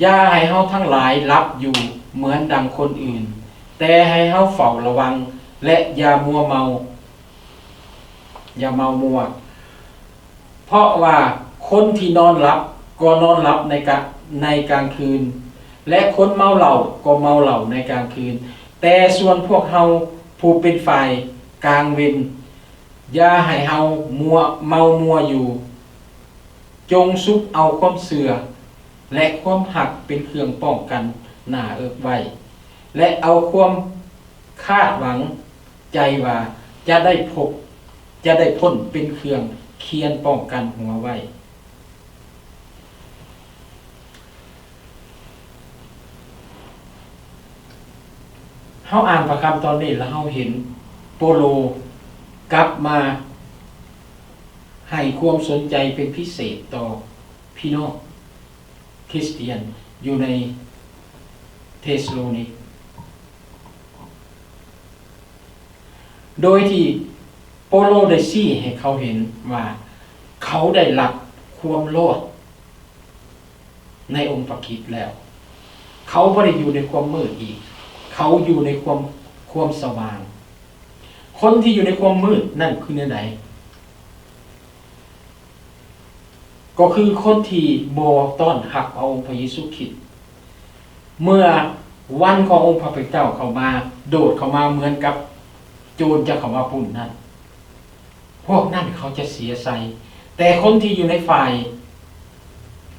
อย่าให้เฮาทั้งหลายหลับอยู่เหมือนดังคนอื่นแต่ให้เฮาเฝ้าระวังและอย่ามัวเมาเพราะว่าคนที่นอนหลับก็นอนหลับในกลางคืนและคนเมาเหล้าก็เมาเหล้าในกลางคืนแต่ส่วนพวกเฮาผู้เป็นฝ่ายกลางเวรอย่าให้เฮาเมาอยู่จงซุกเอาความเสื่อและความหักเป็นเครื่องป้องกันหน้าเอิบไว้และเอาความคาดหวังใจว่าจะได้พ้นเป็นเครื่องเคียนป้องกันหัวไว้เฮาอ่านพระคำตอนนี้แล้วเฮาเห็นโปโลกลับมาให้ความสนใจเป็นพิเศษต่อพี่น้องคริสเตียนอยู่ในเทสโลนิกโดยที่โปโลได้ชี้ให้เขาเห็นว่าเขาได้รับความรอดในองค์พระคริสต์แล้วเขาบ่ได้อยู่ในความมืดอีกเขาอยู่ในความสว่างคนที่อยู่ในความมืดนั่นคือแนวใดก็คือคนที่บ่ต้อนรับเอาองค์พระเยซูคริสต์เมื่อวันขององค์พระผู้เป็นเจ้าเข้ามาโดดเข้ามาเหมือนกับโจรจะเข้ามาปล้นนั่นพวกนั้นเขาจะเสียใจแต่คนที่อยู่ในฝ่าย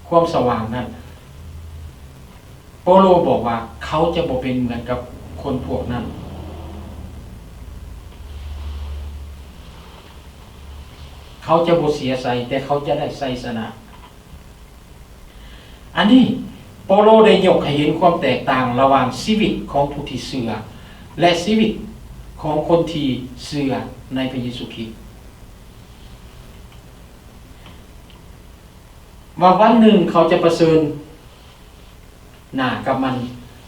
ความสว่างนั้นโปโลบอกว่าเขาจะบ่เป็นเหมือนกับคนพวกนั้นเขาจะบ่เสียใจแต่เขาจะได้ชัยชนะอันนี้โปโลได้ยกให้เห็นความแตกต่างระหว่างชีวิตของผู้ที่เชื่อและชีวิตของคนที่เชื่อในพระเยซูคริสต์ว่าวันหนึ่งเขาจะประเสริญหน้ากับมัน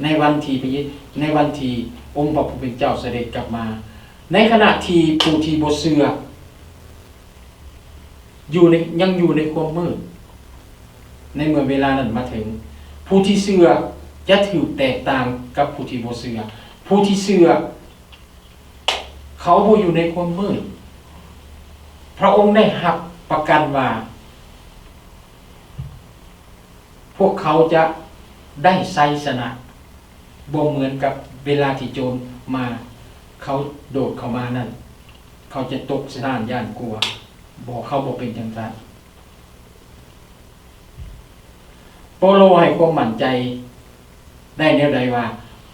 ในวันที่องค์พระผู้เป็นเจ้าเสด็จกลับมาในขณะที่ผู้ที่บ่เชื่อยังอยู่ในความมืดในเมื่อเวลานั้นมาถึงผู้ที่เชื่อจะถูกแตกต่างกับผู้ที่บ่เชื่อผู้ที่เชื่อเขาบ่อยู่ในความมืดพระองค์ได้รับประกันว่าพวกเขาจะได้ชัยชนะบ่เหมือนกับเวลาที่โจรมาเขาโดดเข้ามานั่นเขาจะตกสะท้านย่านกลัวบอกเขาบ่เป็นจังซั่นโปโลให้ความมั่นใจได้แนวใดว่า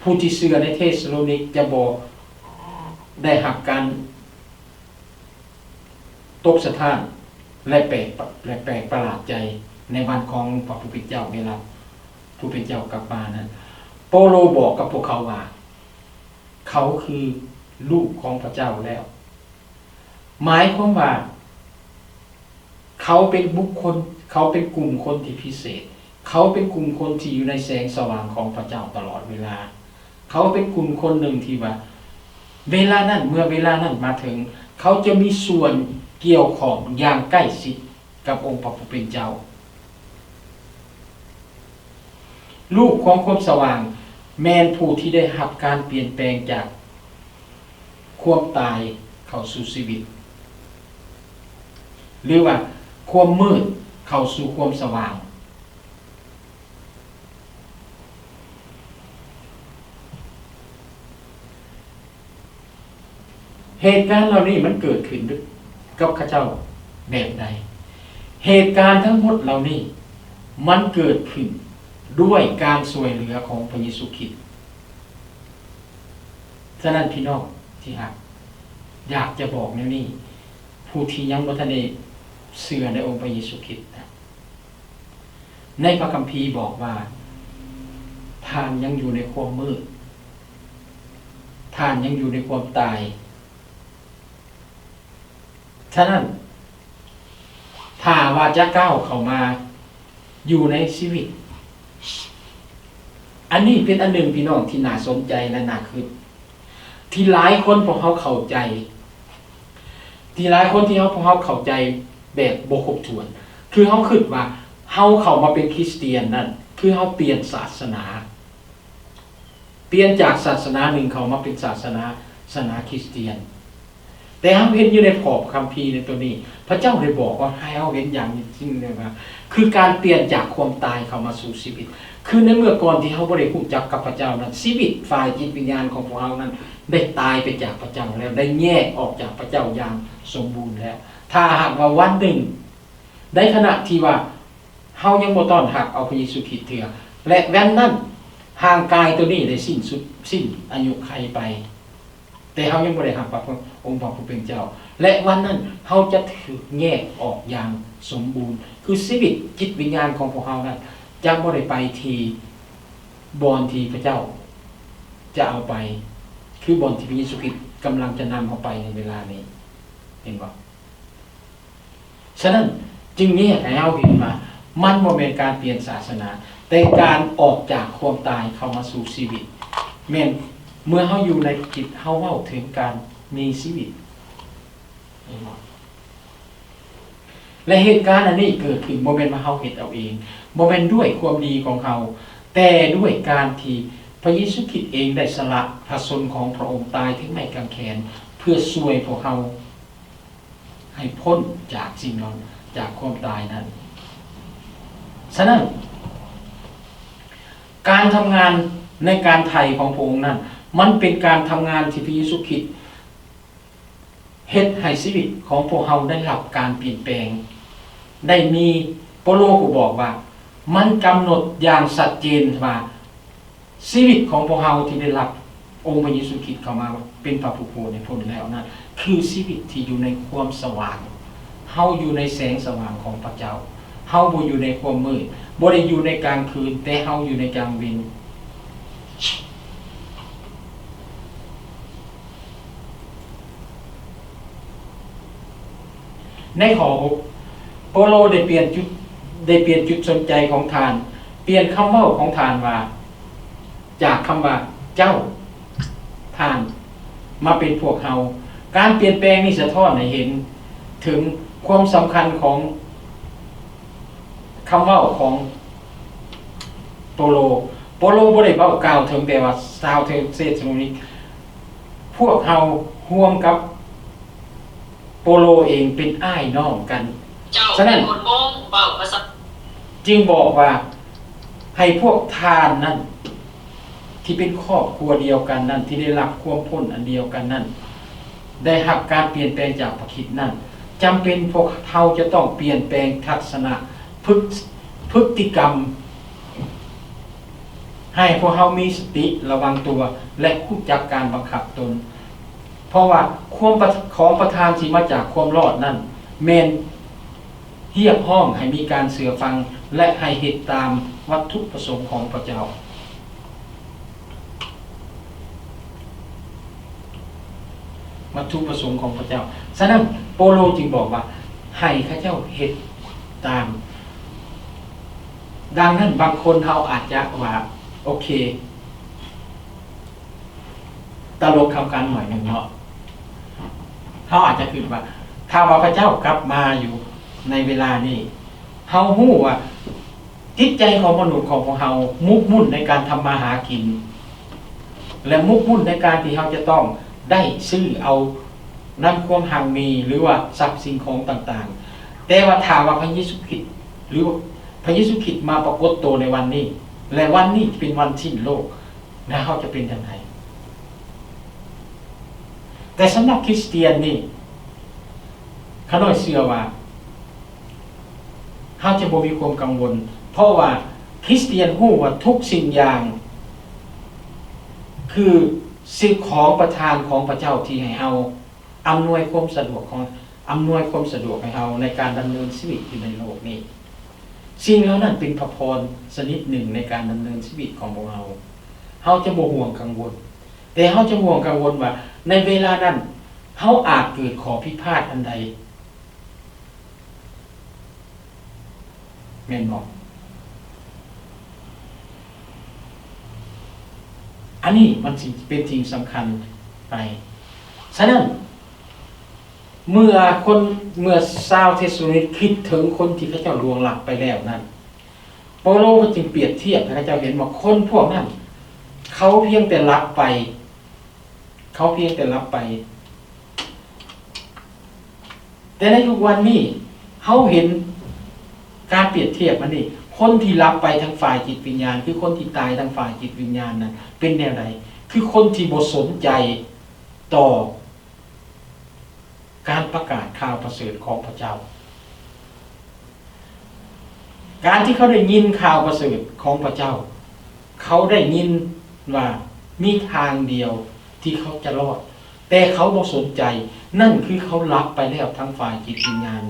ผู้ที่เชื่อในเทสโลนิกจะบ่ได้รับการตกสะท้านและแปลกประหลาดใจในวันของพระผู้เป็นเจ้าเวลาผู้เป็นเจ้ากลับมานั้นโปโลบอกกับพวกเขาว่าเขาคือลูกของพระเจ้าแล้วหมายความว่าเขาเป็นบุคคลเขาเป็นกลุ่มคนที่พิเศษ เขาเป็นกลุ่มคนที่อยู่ในแสงสว่างของพระเจ้าตลอดเวลาเขาเป็นกลุ่มคนหนึ่งที่ว่าเวลานั้นเมื่อเวลานั้นมาถึงเขาจะมีส่วนเกี่ยวข้องอย่างใกล้ชิดกับองค์พระผู้เป็นเจ้าลูกของความสว่างแมนผู้ที่ได้รับการเปลี่ยนแปลงจากความตายเข้าสู่ชีวิตหรือว่าความมืดเข้าสู่ความสว่างเหตุการณ์เหล่านี้มันเกิดขึ้นกับข้าเจ้าแบบใดเหตุการณ์ทั้งหมดเหล่านี้มันเกิดขึ้นด้วยการช่วยเหลือของพระเยซูคริสต์ฉะนั้นพี่น้องที่รักอยากจะบอกแนวนี้ผู้ที่ยังบ่ทันได้เชื่อในองค์พระเยซูคริสต์ในพระคัมภีร์บอกว่าท่านยังอยู่ในความมืดท่านยังอยู่ในความตายฉะนั้นถ้าว่าจะก้าวเข้ามาอยู่ในชีวิตอันนี้เป็นอันหนึ่งพี่น้องที่น่าสนใจและน่าคิดที่หลายคนพวกเขาเข้าใจที่หลายคนที่พวกเขาเข้าใจแบบบ่ครบถ้วนคือเขาคิดว่าเขาเข้ามาเป็นคริสเตียนนั่นคือเขาเปลี่ยนศาสนาเปลี่ยนจากศาสนาหนึ่งเข้ามาเป็นศาสนาคริสเตียนแต่เขาเห็นอยู่ในขอบคัมภีร์ในตัวนี้พระเจ้าได้บอกว่าให้เขาเห็นอย่างจริงเลยว่าคือการเปลี่ยนจากความตายเข้ามาสู่ชีวิตคือในเมื่อก่อนที่เขาบ่ได้รู้จักกับพระเจ้านั้นชีวิตฝ่ายจิตวิญญาณของพวกเขานั้นได้ตายไปจากพระเจ้าแล้วได้แยกออกจากพระเจ้าอย่างสมบูรณ์แล้วถ้าหากว่าวันหนึ่งในขณะที่ว่าเฮายังบ่ต้อนรับเอาพระเยซูคริสต์เถื่อและแว้นนั้นห่างกายตัวนี้ได้สิ้นอายุไขไปแต่เฮายังบ่ได้รับพระองค์พระผู้เป็นเจ้าและวันนั้นเฮาจะถูกแยกออกอย่างสมบูรณ์คือชีวิตจิตวิญญาณของพวกเฮานั้นจะบ่ได้ไปที่บ่อนที่พระเจ้าจะเอาไปคือบ่อนที่พระเยซูคริสต์กำลังจะนำเอาไปในเวลานี้เห็นบ่ฉะนั้นจึงแยกให้เฮาเห็นว่ามันบ่แม่นการเปลี่ยนศาสนาแต่การออกจากความตายเข้ามาสู่ชีวิตแม่นเมื่อเฮาอยู่ในจิตเฮาเว้าถึงการมีชีวิตเห็นบ่และเหตุการณ์อันนี้เกิดขึ้นบ่แม่นว่าเฮาเฮ็ดเอาเองบ่แม่นด้วยความดีของเฮาแต่ด้วยการที่พระเยซูคริสต์เองได้สละพระชนของพระองค์ตายถึงไม้กางเขนเพื่อช่วยพวกเฮาให้พ้นจากสิ่งนั้นจากความตายนั้นฉะนั้นการทำงานในการไถ่ของพระองค์นั้นมันเป็นการทำงานที่พระเยซูคริสต์เฮ็ดให้ชีวิตของพวกเฮาได้รับการเปลี่ยนแปลงได้มีเปาโลก็บอกว่ามันกำหนดอย่างชัดเจนว่าชีวิตของพวกเฮาที่ได้รับองค์พระเยซูคริสต์เข้ามาเป็นพระผู้เป็นพ้นแล้วนั้นคือชีวิตที่อยู่ในความสว่างเฮาอยู่ในแสงสว่างของพระเจ้าเฮาบ่อยู่ในความมืดบ่ได้อยู่ในกลางคืนแต่เฮาอยู่ในกลางวันในข้อ6เปาโลได้เปลี่ยนจุดสนใจของทานเปลี่ยนคำเว้าของทานว่าจากคำว่าเจ้าทานมาเป็นพวกเฮาการเปลี่ยนแปลงนี้สะท้อนให้เห็นถึงความสำคัญของคำเว้าของเปาโลบ่ได้เว้ากล่าวถึงแต่ว่าชาวเทเซสโลนิกพวกเฮาร่วมกับโปโลเองเป็นอ้ายน้องกันฉะนั้นจึงบอกว่าให้พวกทานนั่นที่เป็นครอบครัวเดียวกันนั่นที่ได้รับความพ้นอันเดียวกันนั่นได้รับการเปลี่ยนแปลงจากพระคริสต์นั่นจำเป็นพวกเฮาจะต้องเปลี่ยนแปลงทัศนะพฤติกรรมให้พวกเฮามีสติระวังตัวและรู้จักการบังคับตนเพราะว่าความของประทานที่มาจากความรอดนั่นแม่นเรียกร้องให้มีการเชื่อฟังและให้เฮ็ดตามวัตถุประสงค์ของพระเจ้าวัตถุประสงค์ของพระเจ้าฉะนั้นโปโลจึงบอกว่าให้ข้าเจ้าเฮ็ดตาม ดังนั้นบางคนเฮาอาจจะว่าโอเคตลกคำการหน่อยหนึ่งเนาะเขาอาจจะคิดว่าถ้าว่าพระเจ้ากลับมาอยู่ในเวลานี้เฮาฮู้ว่าจิตใจของมนุษย์ของพวกเฮามุกมุ่นในการทำมาหากินและมุกมุ่นในการที่เฮาจะต้องได้ซื้อเอานำความหังมีหรือว่าทรัพย์สิ่งของต่างๆแต่ว่าถ้าว่าพระเยซูคริสต์หรือพระเยซูคริสต์มาปรากฏตัวในวันนี้และวันนี้เป็นวันสิ้นโลกนะเฮาจะเป็นจังไดแต่สำหรับคริสเตียนนี่เขาน้อยเชื่อว่าเขาจะบ่มีความกังวลเพราะว่าคริสเตียนรู้ว่าทุกสิ่งอย่างคือสิ่งของประทานของพระเจ้าที่ให้เราอำนวยความสะดวกให้เราในการดำเนินชีวิตอยู่ในโลกนี้สิ่งเหล่านั้นเป็นพระพรชนิดหนึ่งในการดำเนินชีวิตของพวกเราจะบ่ห่วงกังวลแต่เขาจะห่วงกังวลว่าในเวลานั้นเขาอาจเกิดข้อพิพาทอันใดแม่นบ่อันนี้มันเป็นสิ่งสำคัญไปฉะนั้นเมื่อชาวเทสโลนิกคิดถึงคนที่พระเจ้าล่วงลับไปแล้วนั้นเปาโลก็จึงเปรียบเทียบให้พระเจ้าเห็นว่าคนพวกนั้นเขาเพียงแต่รับไปแต่ในทุกวันนี้เขาเห็นการเปรียบเทียบมันนี่คนที่รับไปทางฝ่ายจิตวิญญาณคือคนที่ตายทางฝ่ายจิตวิญญาณนั้นเป็นแนวไหนคือคนที่บ่สนใจต่อการประกาศข่าวประเสริฐของพระเจ้าการที่เขาได้ยินข่าวประเสริฐของพระเจ้าเขาได้ยินว่ามีทางเดียวที่เขาจะรอดแต่เขาบ่สนใจนั่นคือเขารับไปแล้วทั้งฝ่ายจิตวิญญาณ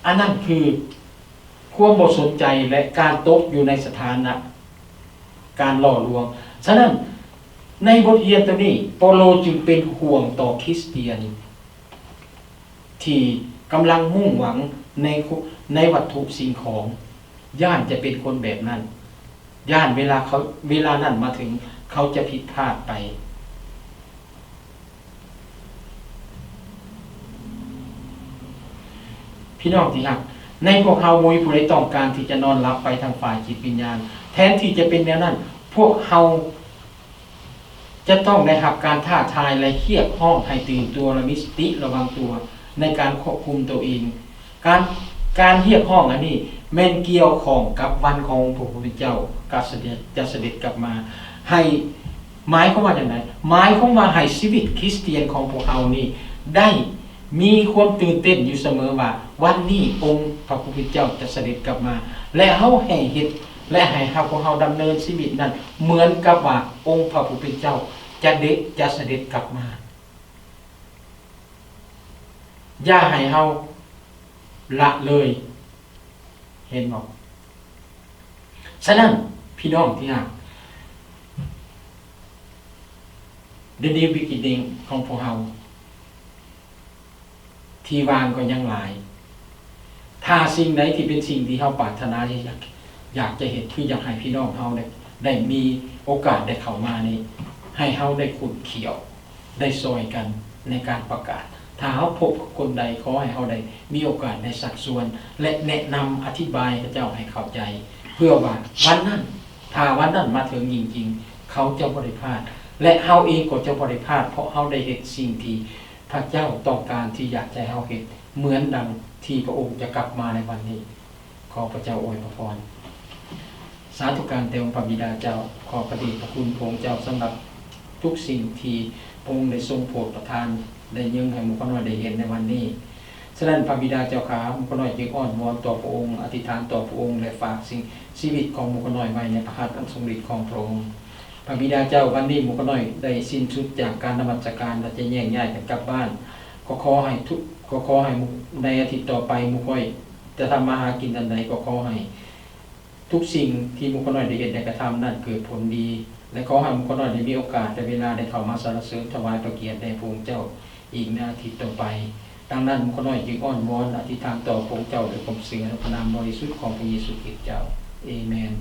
อันนั้นคือความบ่สนใจและการตกอยู่ในสถานะการหล่อลวงฉะนั้นในบทเรียนตัวนี้เปาโลจึงเป็นห่วงต่อคริสเตียนที่กำลังมุ่งหวังในวัตถุสิ่งของย่านจะเป็นคนแบบนั้นย่านเวลานั้นมาถึงเขาจะผิดพลาดไปพี่น้องที่รักในพวกเฮาบ่มีผู้ใดต้องการที่จะนอนหลับไปทางฝ่ายจิตวิญญาณแทนที่จะเป็นแนวนั้นพวกเฮาจะต้องได้รับการท้าทายและเรียกร้องให้ตื่นตัวและมีสติระวังตัวในการควบคุมตัวเองการเรียกร้องอันนี้แม่นเกี่ยวข้องกับวันของพระพุทธเจ้าจะเสด็จกลับมาให้หมายความว่าอย่างไรหมายความว่าให้ชีวิตคริสเตียนของพวกเฮานี่ได้มีความตื่นเต้นอยู่เสมอว่าวันนี้องค์พระผู้เป็นเจ้าจะเสด็จกลับมาและเฮาให้เฮ็ดและให้พวกเฮาดำเนินชีวิตนั้นเหมือนกับว่าองค์พระผู้เป็นเจ้าจะเสด็จกลับมาอย่าให้เฮาละเลยเห็นบ่ฉะนั้นพี่น้องที่รัก The New Beginning ของพวกเฮาที่วางก็ยังหลายถ้าสิ่งใดที่เป็นสิ่งที่เฮาปรารถนาที่อยากจะเห็นคืออยากให้พี่น้องเฮาได้มีโอกาสได้เข้ามานี่ให้เฮาได้ขุดเขียวได้ซอยกันในการประกาศถ้าเฮาพบคนใดขอให้เฮาได้มีโอกาสได้สักส่วนและแนะนำอธิบายพระเจ้าให้เข้าใจเพื่อว่าวันนั้นถ้าวันนั้นมาถึงจริงๆเขาจะบ่ได้พลาดและเฮาเองก็จะบ่ได้พลาดเพราะเฮาได้เฮ็ดสิ่งที่พระเจ้าต้องการที่อยากให้เฮาเฮ็ดเหมือนดังที่พระองค์จะกลับมาในวันนี้ขอพระเจ้าอวยพรสาธุการแด่องค์พระบิดาเจ้าขอพระเดชพระคุณพระองค์เจ้าสำหรับทุกสิ่งที่พระองค์ได้ทรงโปรดประทานได้ยิ่งให้หมู่ข้าน้อยได้เห็นในวันนี้ฉะนั้นพระบิดาเจ้าข้าหมู่ข้าน้อยจึงอ้อนวอนต่อพระองค์อธิษฐานต่อพระองค์และฝากสิ่งชีวิตของหมู่ข้าน้อยไว้ในพระหัตถ์อันทรงฤทธิ์ของพระองค์พระบิดาเจ้าวันนี้หมู่ข้าน้อยได้สิ้นสุดจากการนมัสการและจะแยกย้ายกันกลับบ้านก็ขอให้ในอาทิตย์ต่อไปหมู่ข้อยจะทำมาหากินอันใดก็ขอให้ทุกสิ่งที่หมู่ข้าน้อยได้เฮ็ดได้กระทำนั้นเกิดผลดีและขอให้หมู่ข้าน้อยได้มีโอกาสได้เวลาได้เข้ามาสรรเสริญถวายพระเกียรติแด่พระองค์เจ้าอีกในอาทิตย์ต่อไป ดังนั้นหมู่ขน้อยจึงอ้อนวอนอธิษฐานต่อพระองค์เจ้าด้วยความเสื่อในพระนามบริสุทธิ์ของพระเยซูคริสต์เจ้าเอเมน